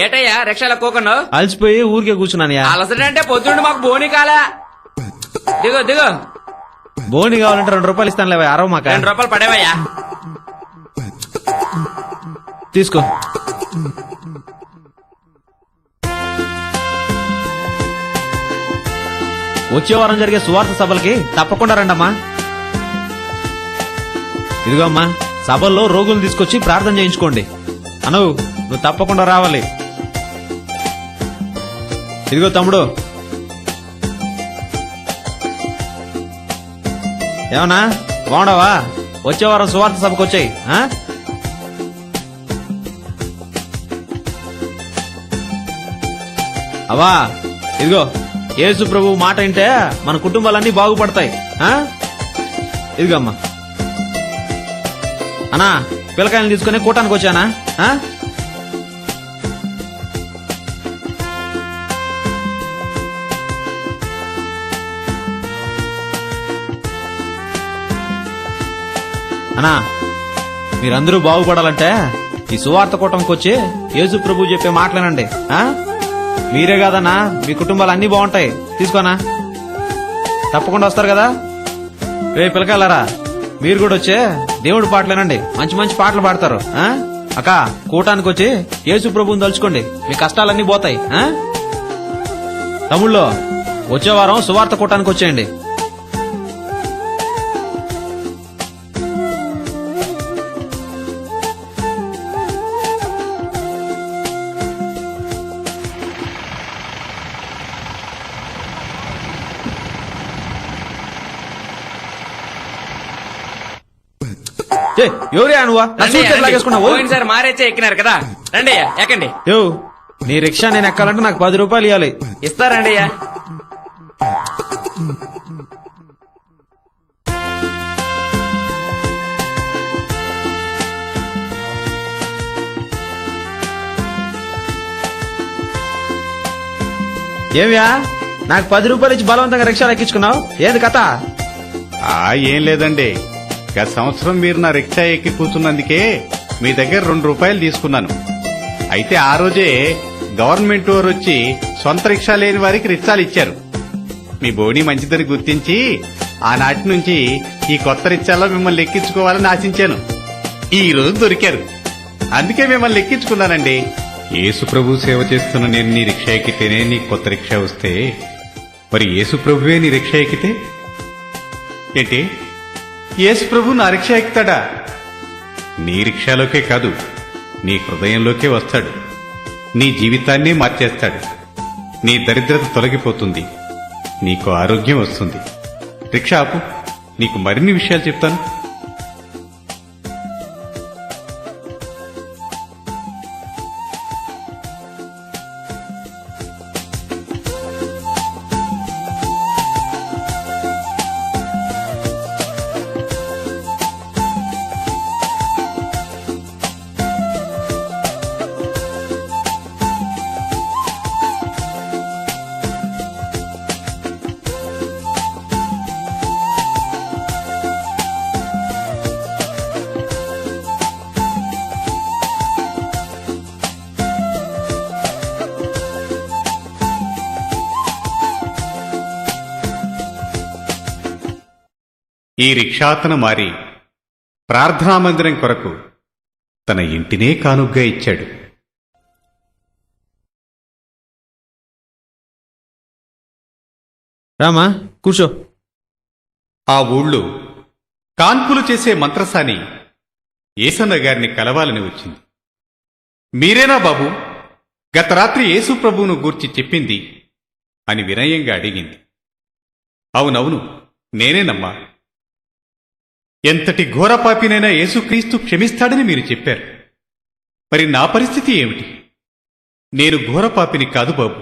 ఏటయ్యా రిక్షాలో కోకుండా అలసిపోయి ఊరికే కూర్చున్నానయ్యా. అలసటంటే పొద్దుండి మాకు బోని కాలా. దిగు దిగు. బోని కావాలంటే 2 రూపాయలు ఇస్తాను లేవా, అరవ మాక. 2 రూపాయలు పడేవయ్యా. తీసుకో. వచ్చే వారం జరిగే సువార్త సభలకి తప్పకుండా రండమ్మా. ఇదిగో అమ్మా, సభల్లో రోగులు తీసుకొచ్చి ప్రార్థన చేయించుకోండి. అను నువ్వు తప్పకుండా రావాలి. ఇదిగో తమ్ముడు, ఏమన్నా బాగుండవా? వచ్చే వారం సువార్త సభకు వచ్చాయి. అవా ఇదిగో, యేసు ప్రభు మాట వింటే మన కుటుంబాలన్నీ బాగుపడతాయి. ఇదిగో అమ్మా. అన్నా పిల్లకాయలు తీసుకుని కూటానికి వచ్చానా? అన్నా మీరందరూ బాగుపడాలంటే ఈ సువార్త కూటంకి వచ్చి యేసు ప్రభు చెప్పే మాటలేనండి. మీరే కాదన్నా, మీ కుటుంబాలు అన్ని బాగుంటాయి. తీసుకోనా, తప్పకుండా వస్తారు కదా. రేపు పిల్లకాయలారా, మీరు కూడా వచ్చే దేవుడి పాటలేనండి, మంచి మంచి పాటలు పాడతారు. అక్క కూటానికి వచ్చి యేసు ప్రభువుని తలుచుకోండి, మీ కష్టాలన్నీ పోతాయి. తమ్ముళ్ళు వచ్చే వారం సువార్త కూటానికి వచ్చేయండి. ఎవరే నువ్వా? సార్ మారేచ్చే ఎక్కినారు కదా, రండి ఎక్కండి. నీ రిక్షా నేను ఎక్కాలంటే నాకు 10 రూపాయలు ఇవ్వాలి. ఇస్తారండి. ఏమియా, నాకు 10 రూపాయలు ఇచ్చి బలవంతంగా రిక్షాలు ఎక్కించుకున్నావు, ఏది కథ? ఏం లేదండి, గత సంవత్సరం మీరు నా రిక్షా ఎక్కి కూర్చున్నందుకే మీ దగ్గర 2 రూపాయలు తీసుకున్నాను. అయితే ఆ రోజే గవర్నమెంట్ వారు వచ్చి సొంత రిక్షా లేని వారికి రిక్షాలు ఇచ్చారు. మీ బోని మంచిదని గుర్తించి ఆనాటి నుంచి ఈ కొత్త రిక్షాలో మిమ్మల్ని ఎక్కించుకోవాలని ఆశించాను. ఈ రోజు దొరికారు, అందుకే మిమ్మల్ని ఎక్కించుకున్నానండి. యేసు ప్రభు సేవ చేస్తున్న నేను నీ రిక్షా ఎక్కితేనే నీ కొత్త రిక్షా వస్తే, మరి యేసు ప్రభువే నీ రిక్షా ఎక్కితే ఏంటి? యేసు ప్రభు నా రిక్షా ఎక్కుతాడా? నీ రిక్షాలోకే కాదు, నీ హృదయంలోకే వస్తాడు. నీ జీవితాన్నే మార్చేస్తాడు. నీ దరిద్రత తొలగిపోతుంది, నీకు ఆరోగ్యం వస్తుంది. రిక్షా ఆపు, నీకు మరిన్ని విషయాలు చెప్తాను. ఈ రిక్షాతన మారి ప్రార్థనా మందిరం కొరకు తన ఇంటినే కానుగ్గా ఇచ్చాడు. రామా కూర్చో. ఆ ఊళ్ళో కాన్పులు చేసే మంత్రసాని ఏసన్న గారిని కలవాలని వచ్చింది. మీరేనా బాబు గత రాత్రి యేసు ప్రభువును గూర్చి చెప్పింది అని వినయంగా అడిగింది. అవునవును, నేనేనమ్మా. ఎంతటి ఘోరపాపినైనా యేసుక్రీస్తు క్షమిస్తాడని మీరు చెప్పారు. మరి నా పరిస్థితి ఏమిటి? నేను ఘోరపాపిని కాదు బాబు,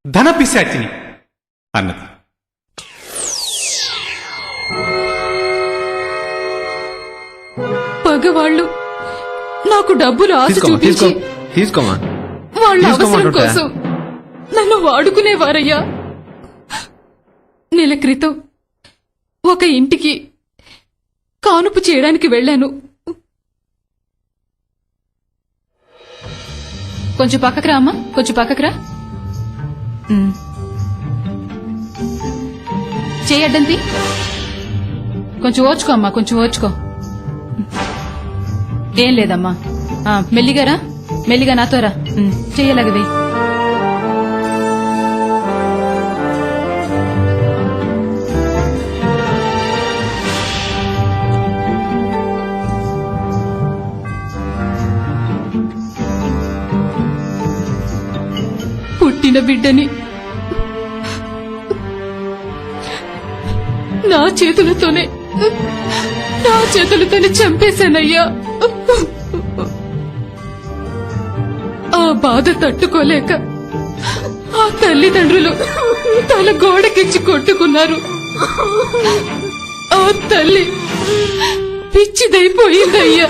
ధనపిశాచిని అన్నది. పగవాళ్ళు నాకు డబ్బులు ఆశ చూపించి తీసుకోమా. వాళ్ళ అవసరం తీసుకోమంటుంటే. కోసం నన్ను వాడుకునేవారయ్యా. నెల క్రితం ఒక ఇంటికి కానుపు చేయడానికి వెళ్ళాను. కొంచెం పక్కకు రా అమ్మా, కొంచెం పక్కకు రా. చేయడ్డంతి కొంచెం ఓచుకో అమ్మా, కొంచెం ఓచుకో. ఏం లేదమ్మా, మెల్లిగా రా, మెల్లిగా నాతో రా. చెయ్యలాగవే. పుట్టిన బిడ్డని నా చేతులతోనే చంపేశానయ్యా. ఆ బాధ తట్టుకోలేక ఆ తల్లిదండ్రులు తల గోడకిచ్చి కొట్టుకున్నారు. ఆ తల్లి పిచ్చిదైపోయిందయ్యా.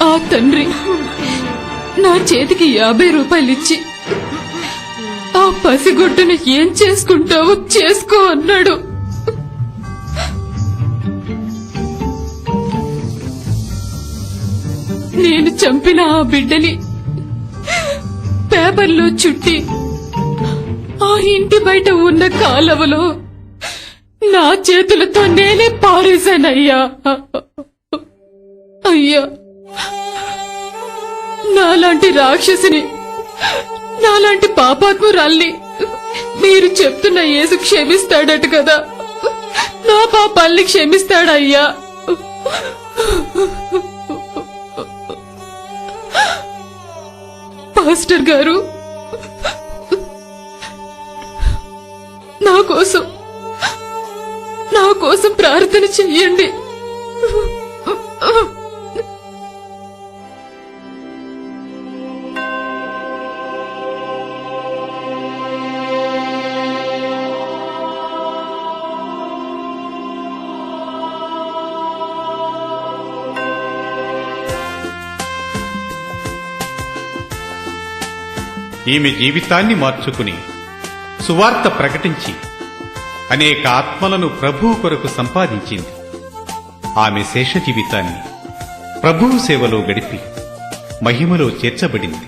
ఆ తండ్రి నా చేతికి 50 రూపాయలిచ్చి ఆ పసిగుడ్డును ఏం చేసుకుంటావో చేసుకో అన్నాడు. నేను చంపిన ఆ బిడ్డని పేపర్లో చుట్టి ఆ ఇంటి బయట ఉన్న కాలవలో నా చేతులతో నేనే పారేశానయ్యా. అయ్యా, నాలాంటి రాక్షసిని, నాలాంటి పాపాత్మురాల్ని మీరు చెప్తున్న యేసు క్షమిస్తాడట కదా, నా పాపాల్ని క్షమిస్తాడయ్యా. పాస్టర్ గారు, నా కోసం ప్రార్థన చెయ్యండి. ఈమె జీవితాన్ని మార్చుకుని సువార్త ప్రకటించి అనేక ఆత్మలను ప్రభువు కొరకు సంపాదించింది. ఆమె శేష జీవితాన్ని ప్రభువు సేవలో గడిపి మహిమలో చేర్చబడింది.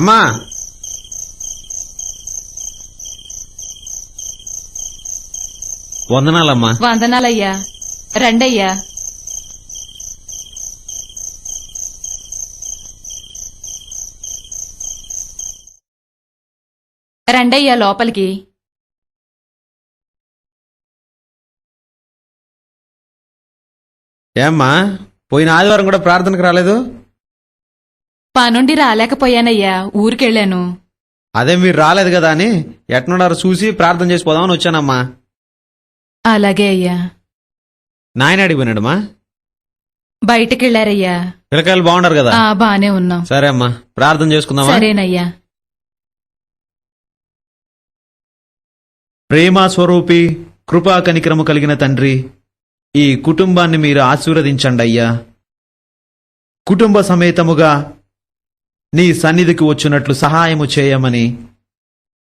అమ్మా, వందనాలమ్మా. వందనాలయ్యా. రండయ్యా. రండయ్యా లోపలికి. ఏమ్మా, పోయిన ఆదివారం కూడా ప్రార్థనకు రాలేదు? పనుండి రాలేకపోయానయ్యా, ఊరికెళ్ళాను. అదే మీరు రాలేదు కదా అని ఎట్నున్నారో చూసి ప్రార్థన చేసి పోదామని వచ్చానమ్మా. అలాగే అయ్యా. నాయన అడిగిపోయినాడమ్మా. బయటకెళ్లారయ్యా. పిల్లకాయలు బాగుండారు కదా? బానే ఉన్నాం. సరే అమ్మా, ప్రార్థన చేసుకుందామా? సరేనయ్యా. ప్రేమ స్వరూపి, కృపా కనికరము కలిగిన తండ్రి, ఈ కుటుంబాన్ని మీరు ఆశీర్వదించండి అయ్యా. కుటుంబ సమేతముగా నీ సన్నిధికి వచ్చున్నట్లు సహాయము చేయమని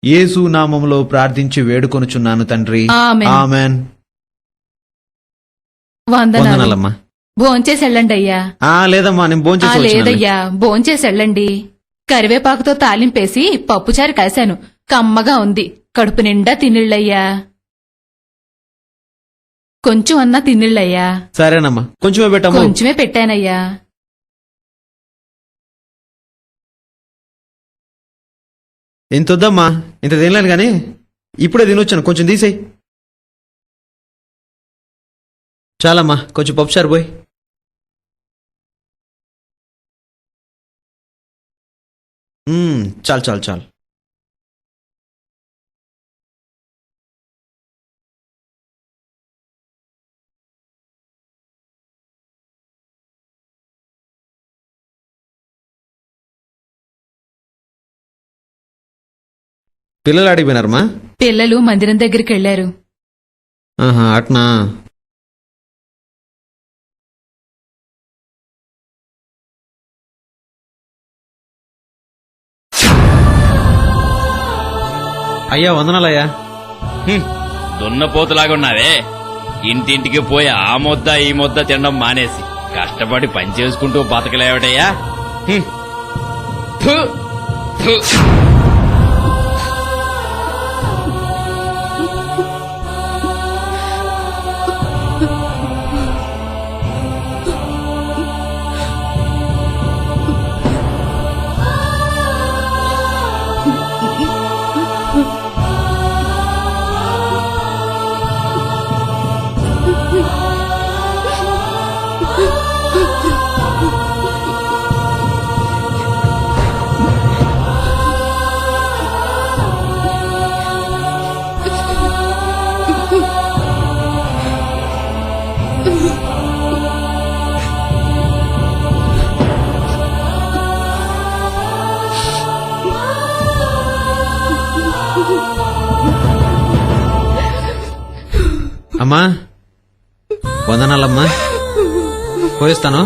యేసు నామములో ప్రార్థించి వేడుకొనుచున్నాను తండ్రి. ఆమేన్. ఆమెన్. వందనాలమ్మా. భోంచేసి వెళ్ళండి అయ్యా. లేదమ్మా, నేను భోంచేసి వచ్చాను. లేదయ్యా, భోంచేసి వెళ్ళండి. కరివేపాకుతో తాలింపేసి పప్పుచారు కాశాను, కమ్మగా ఉంది. కడుపు నిండా తినిళ్ళయ్యా. కొంచెం అన్నా తినిళ్ళయ్యా. సరేనమ్మా, కొంచెమే పెట్టమ్మా. కొంచెమే పెట్టానయ్యా. ఇంత వద్దమ్మా, ఇంత తినలేను గాని ఇప్పుడే తినొచ్చాను, కొంచెం తీసేయి. చాలమ్మా, కొంచెం పప్పుచారు పోయి. చాలు చాలు చాలు. పిల్లలు అడిగిపోయినారమ్మా? పిల్లలు మందిరం దగ్గరికి వెళ్లారు. అట్నా. అయ్యా వందనాలయ్యా. దున్నపోతులాగా ఉన్నావే. ఇంటింటికి పోయి ఆ ముద్ద ఈ ముద్ద తినడం మానేసి కష్టపడి పని చేసుకుంటూ బతకలేవటయ్యా. ఫు, ఫు. అమ్మా వందనాలమ్మా, పోయిస్తాను.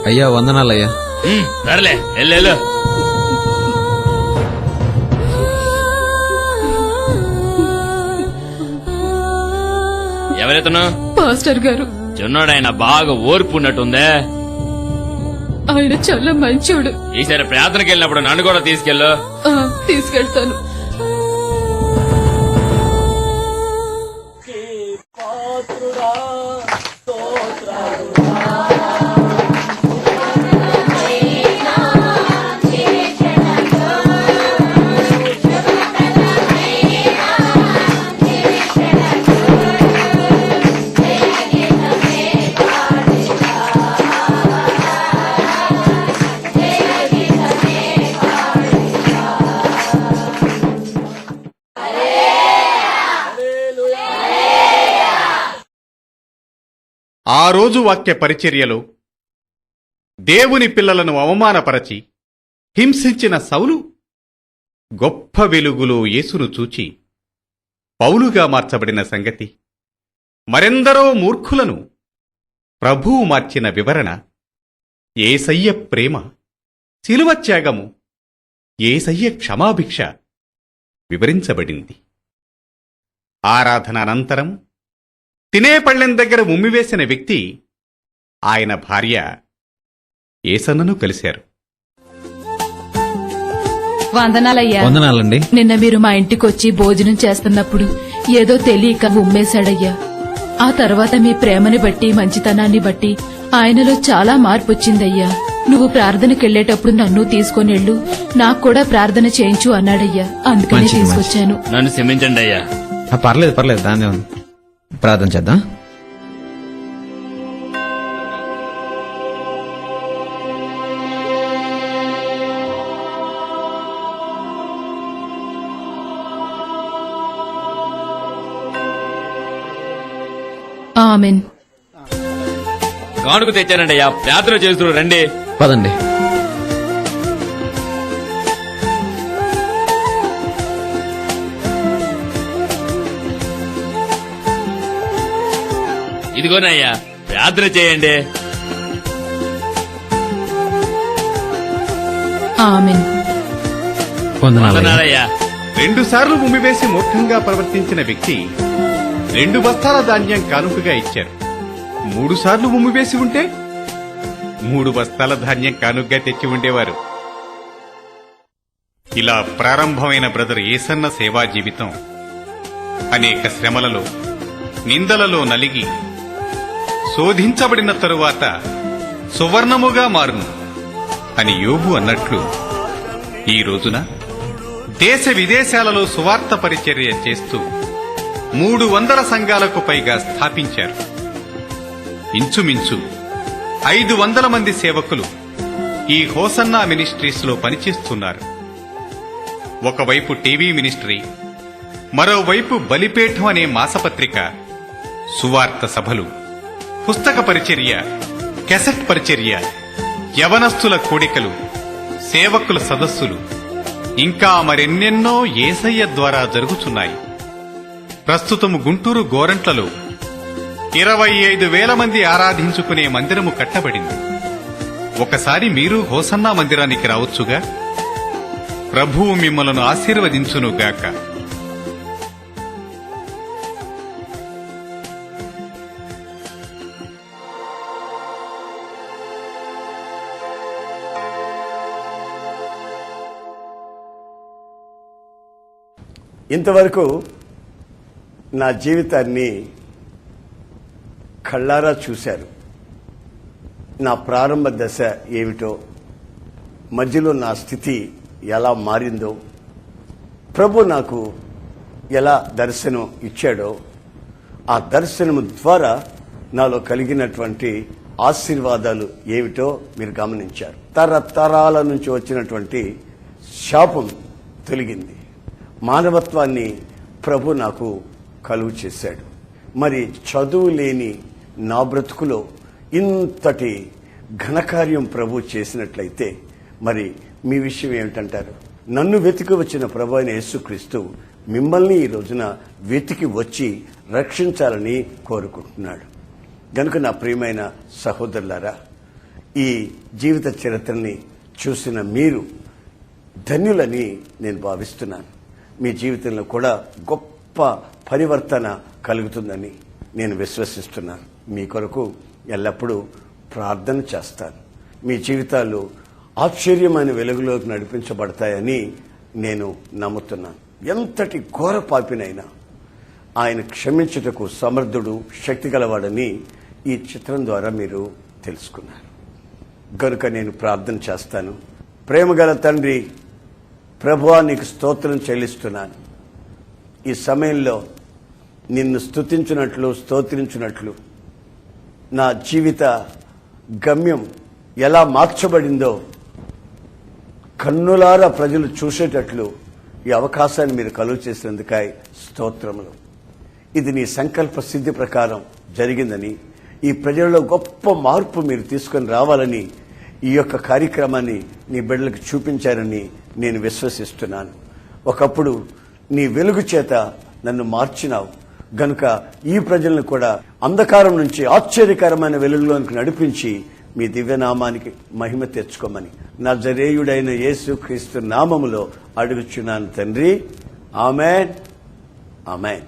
అయ్యా వందనాలయ్యా. సరేలే వెళ్ళు. ఎవరైతను? పాస్టర్ గారు. చిన్నోడాయన బాగా ఓర్పు ఉన్నట్టుందే. ఆయన చాలా మంచోడు. ఈసారి ప్రార్థనకి వెళ్ళినప్పుడు నన్ను కూడా తీసుకెళ్ళు. తీసుకెళ్తాను. ఆ రోజు వాక్య పరిచర్యలో దేవుని పిల్లలను అవమానపరచి హింసించిన సౌలు గొప్ప వెలుగులో యేసును చూచి పౌలుగా మార్చబడిన సంగతి, మరెందరో మూర్ఖులను ప్రభువు మార్చిన వివరణ, యేసయ్య ప్రేమ, శిలువ త్యాగము, యేసయ్య క్షమాభిక్ష వివరించబడింది. ఆరాధన అనంతరం తినే పళ్ళెం దగ్గర ఉమ్మివేసిన వ్యక్తి ఆయన భార్య యేసన్నను కలిశారు. వందనాలయ్యా. వందనాలండి. నిన్న మీరు మా ఇంటికొచ్చి భోజనం చేస్తున్నప్పుడు ఏదో తెలియక ఉమ్మేశాడయ్యా. ఆ తర్వాత మీ ప్రేమని బట్టి మంచితనాన్ని బట్టి ఆయనలో చాలా మార్పు వచ్చిందయ్యా. నువ్వు ప్రార్థనకెళ్లేటప్పుడు నన్ను తీసుకొని వెళ్ళు, నాకు కూడా ప్రార్థన చేయించు అన్నాడయ్యా. అందుకని మంచిది, తీసుకొచ్చాను. నన్ను క్షమించండి అయ్యా. పర్లేదు పర్లేదు, దాన్నే ఉంది. ప్రార్థన చేద్దాం. ఆమెన్. కానుక తెచ్చానండి అయ్యా, ప్రార్థన చేస్తూ రండి. పదండి. ఇదిగోనయ్యా ప్రార్థన చేయండి. ఆమేన్. వందనాలయ్యా. 2 సార్లు ఉమ్మివేసి మూర్ఖంగా ప్రవర్తించిన వ్యక్తి 2 బస్తాల ధాన్యం కానుకగా ఇచ్చారు. 3 సార్లు ఉమ్మివేసి ఉంటే 3 బస్తాల ధాన్యం కానుకగా తెచ్చి ఉండేవారు. ఇలా ప్రారంభమైన బ్రదర్ ఏసన్న సేవా జీవితం అనేక శ్రమలలో, నిందలలో నలిగి శోధించబడిన తరువాత సువర్ణముగా మారును అని యోబు అన్నట్లు ఈ రోజున దేశ విదేశాలలో సువార్త పరిచర్య చేస్తూ 300 సంఘాలకు పైగా స్థాపించారు. ఇంచుమించు 500 మంది సేవకులు ఈ హోసన్నా మినిస్ట్రీస్ లో పనిచేస్తున్నారు. ఒకవైపు టీవీ మినిస్ట్రీ, మరోవైపు బలిపీఠం అనే మాసపత్రిక, సువార్త సభలు, పుస్తక పరిచర్య, కెసెట్ పరిచర్య, యవనస్తుల కూడికలు, సేవకుల సదస్సులు, ఇంకా మరెన్నెన్నో యేసయ్య ద్వారా జరుగుతున్నాయి. ప్రస్తుతము గుంటూరు గోరంట్లలో 25,000 మంది ఆరాధించుకునే మందిరము కట్టబడింది. ఒకసారి మీరు హోసన్నా మందిరానికి రావచ్చుగా. ప్రభువు మిమ్మలను ఆశీర్వదించునుగాక. ఇంతవరకు నా జీవితాన్ని కళ్ళారా చూశారు. నా ప్రారంభ దశ ఏమిటో, మధ్యలో నా స్థితి ఎలా మారిందో, ప్రభు నాకు ఎలా దర్శనం ఇచ్చాడో, ఆ దర్శనము ద్వారా నాలో కలిగినటువంటి ఆశీర్వాదాలు ఏమిటో మీరు గమనించారు. తరతరాల నుంచి వచ్చినటువంటి శాపం తొలగింది. మానవత్వాన్ని ప్రభు నాకు కలుగు చేశాడు. మరి చదువు లేని నా బ్రతుకులో ఇంతటి ఘనకార్యం ప్రభు చేసినట్లయితే మరి మీ విషయం ఏమిటంటారు? నన్ను వెతికి వచ్చిన ప్రభు అయిన యేసుక్రీస్తు మిమ్మల్ని ఈ రోజున వెతికి వచ్చి రక్షించాలని కోరుకుంటున్నాడు. గనుక నా ప్రియమైన సహోదరులారా, ఈ జీవిత చరిత్రని చూసిన మీరు ధన్యులని నేను భావిస్తున్నాను. మీ జీవితంలో కూడా గొప్ప పరివర్తన కలుగుతుందని నేను విశ్వసిస్తున్నాను. మీ కొరకు ఎల్లప్పుడూ ప్రార్థన చేస్తాను. మీ జీవితాలు ఆశ్చర్యమైన వెలుగులోకి నడిపించబడతాయని నేను నమ్ముతున్నాను. ఎంతటి ఘోర పాపినైనా ఆయన క్షమించుటకు సమర్థుడు, శక్తి గలవాడని ఈ చిత్రం ద్వారా మీరు తెలుసుకున్నారు. కనుక నేను ప్రార్థన చేస్తాను. ప్రేమగల తండ్రి, ప్రభువా, నీకు స్తోత్రం చెల్లిస్తున్నాను. ఈ సమయంలో నిన్ను స్తుతించినట్లు, స్తోత్రించినట్లు నా జీవిత గమ్యం ఎలా మార్చబడిందో కన్నులారా ప్రజలు చూసేటట్లు ఈ అవకాశాన్ని మీరు కలుగు చేసినందుకై స్తోత్రములు. ఇది నీ సంకల్ప సిద్ధి ప్రకారం జరిగిందని, ఈ ప్రజలలో గొప్ప మార్పు మీరు తీసుకొని రావాలని ఈ యొక్క కార్యక్రమాన్ని నీ బిడ్డలకు చూపించారని నేను విశ్వసిస్తున్నాను. ఒకప్పుడు నీ వెలుగు చేత నన్ను మార్చినావు గనుక ఈ ప్రజలను కూడా అంధకారం నుంచి ఆశ్చర్యకరమైన వెలుగులోనికి నడిపించి మీ దివ్యనామానికి మహిమ తెచ్చుకోమని నజరేయుడైన యేసుక్రీస్తు నామములో అడుగుచున్నాను తండ్రి. ఆమేన్, ఆమేన్.